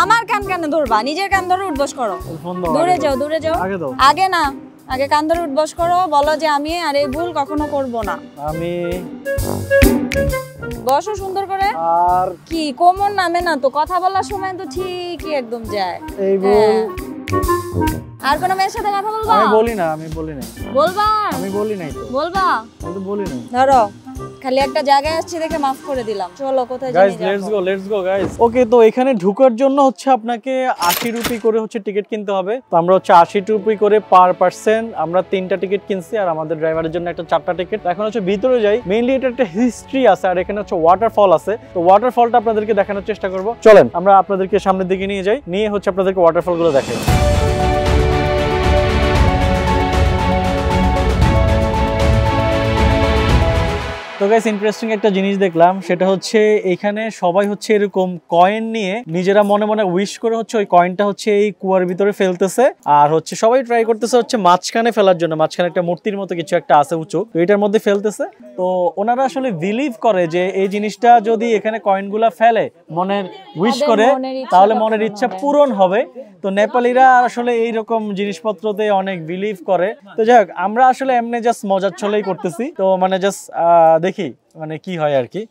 আমার কান কানে ধরবা, নিজের কান ধরে উঠবস করো। দূরে যাও, দূরে যাও। আগে না, আগে কান ধরে উঠবস করো, বলো যে আমি আর এই ভুল কখনো করব না। আমি বসো সুন্দর করে। আর কি কোমর নামে না তো, কথা বলার সময় তো ঠিকই একদম যায়। এই ভুল। আর কোন মেয়ের সাথে কথা বলবা? আমি বলি না, আমি বলি না। বলবা? আমি বলি নাই তো। বলবা? আমি তো বলি না। ধরো খালি একটা জায়গায় আসছি দেখে মাফ করে দিলাম। চলো কোথায় যাই? Guys let's go guys. Okay, তো এখানে ঢোকার জন্য হচ্ছে আপনাকে 80 রুপি করে হচ্ছে টিকিট কিনতে হবে। তো আমরা হচ্ছে 80 রুপি করে পার পারসন আমরা 3টা টিকিট কিনছি, আর আমাদের ড্রাইভারের জন্য একটা 4টা টিকিট। এখন হচ্ছে ভিতরে যাই। মেইনলি এটা একটা হিস্ট্রি আছে, আর এখানে হচ্ছে ওয়াটারফল আছে। তো ওয়াটারফলটা আপনাদেরকে দেখানোর চেষ্টা করব। চলেন আমরা আপনাদেরকে সামনের দিকে নিয়ে যাই, নিয়ে হচ্ছে আপনাদেরকে ওয়াটারফল গুলো দেখাই। তো গাইস ইন্টারেস্টিং একটা জিনিস দেখলাম, সেটা হচ্ছে এখানে সবাই হচ্ছে এরকম কয়েন নিয়ে নিজেরা মনে মনে উইশ করে হচ্ছে ওই কয়েনটা হচ্ছে এই কুয়ার ভিতরে ফেলতেছে, আর হচ্ছে সবাই ট্রাই করতেছে হচ্ছে মাঝখানে ফেলার জন্য। মাঝখানে একটা মূর্তির মতো কিছু একটা আছে উঁচু, তো এটার মধ্যে ফেলতেছে। তো ওনারা আসলে বিলিভ করে যে এই জিনিসটা যদি এখানে কয়েনগুলা ফেলে মনের উইশ করে, তাহলে মনের ইচ্ছা পূরণ হবে। তো নেপালিরা আসলে এইরকম জিনিসপত্রতে অনেক বিলিভ করে। তো যাই হোক, আমরা আসলে এমনি জাস্ট মজার ছলেই করতেছি, তো মানে জাস্ট দেখি মানে কি হয় আর কি।